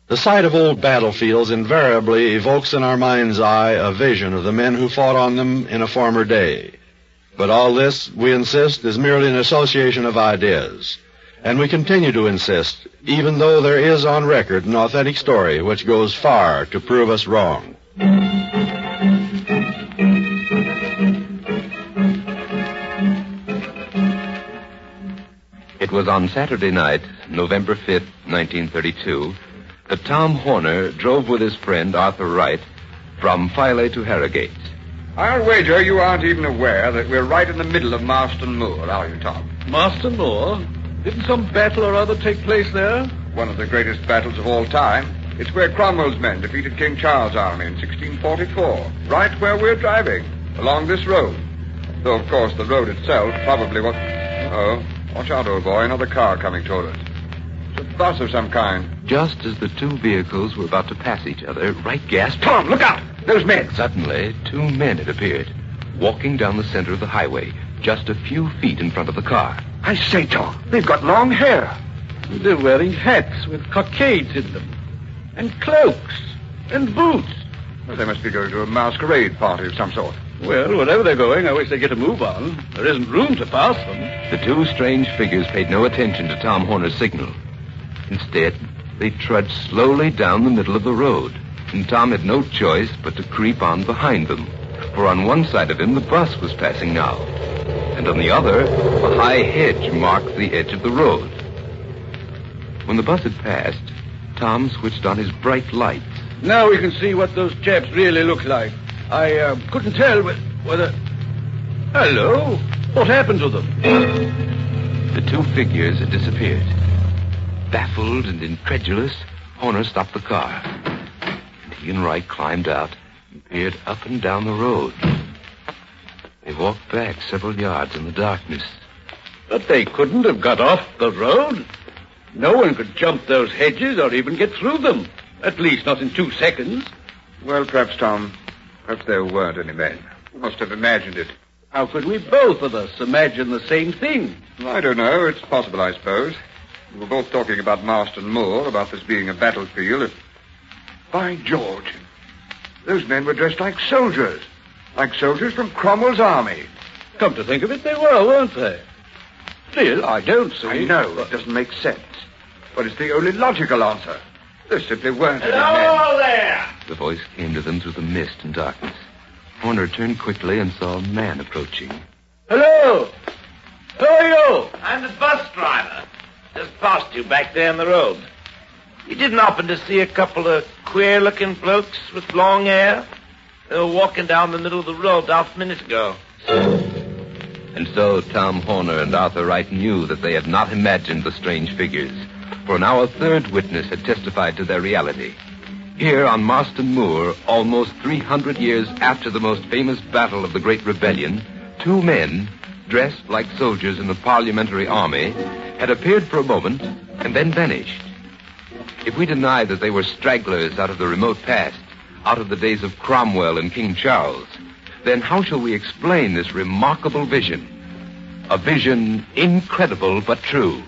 The sight of old battlefields invariably evokes in our mind's eye a vision of the men who fought on them in a former day. But all this, we insist, is merely an association of ideas. And we continue to insist, even though there is on record an authentic story which goes far to prove us wrong. It was on Saturday night, November 5th, 1932, that Tom Horner drove with his friend Arthur Wright from Filey to Harrogate. I'll wager you aren't even aware that we're right in the middle of Marston Moor, are you, Tom? Marston Moor? Didn't some battle or other take place there? One of the greatest battles of all time. It's where Cromwell's men defeated King Charles' army in 1644, right where we're driving, along this road. Though, of course, the road itself probably was... Oh, watch out, old boy, another car coming toward us. It's a bus of some kind. Just as the two vehicles were about to pass each other, Wright gasped, Tom, look out! Those men! Suddenly, two men had appeared, walking down the center of the highway, just a few feet in front of the car. I say, Tom, they've got long hair. They're wearing hats with cockades in them, and cloaks, and boots. Well, they must be going to a masquerade party of some sort. Well, wherever they're going, I wish they'd get a move on. There isn't room to pass them. The two strange figures paid no attention to Tom Horner's signal. Instead, they trudged slowly down the middle of the road, and Tom had no choice but to creep on behind them, for on one side of him the bus was passing now, and on the other, a high hedge marked the edge of the road. When the bus had passed, Tom switched on his bright lights. Now we can see what those chaps really look like. I couldn't tell whether... Hello? What happened to them? The two figures had disappeared. Baffled and incredulous, Horner stopped the car. And he and Wright climbed out and peered up and down the road. They walked back several yards in the darkness. But they couldn't have got off the road. No one could jump those hedges or even get through them. At least not in 2 seconds. Well, perhaps, Tom, perhaps there weren't any men. We must have imagined it. How could we both of us imagine the same thing? I don't know. It's possible, I suppose. We were both talking about Marston Moor, about this being a battlefield. By George, those men were dressed like soldiers from Cromwell's army. Come to think of it, they were, weren't they? Still, I don't see... I know, it doesn't make sense. But it's the only logical answer. There simply weren't any men. Hello there! The voice came to them through the mist and darkness. Horner turned quickly and saw a man approaching. Hello! Who are you? I'm the bus driver. Just passed you back there in the road. You didn't happen to see a couple of queer-looking blokes with long hair? They were walking down the middle of the road half a minute ago. And so Tom Horner and Arthur Wright knew that they had not imagined the strange figures, for now a third witness had testified to their reality. Here on Marston Moor, almost 300 years after the most famous battle of the Great Rebellion, two men, dressed like soldiers in the Parliamentary Army, had appeared for a moment and then vanished. If we deny that they were stragglers out of the remote past, out of the days of Cromwell and King Charles, then how shall we explain this remarkable vision? A vision incredible but true.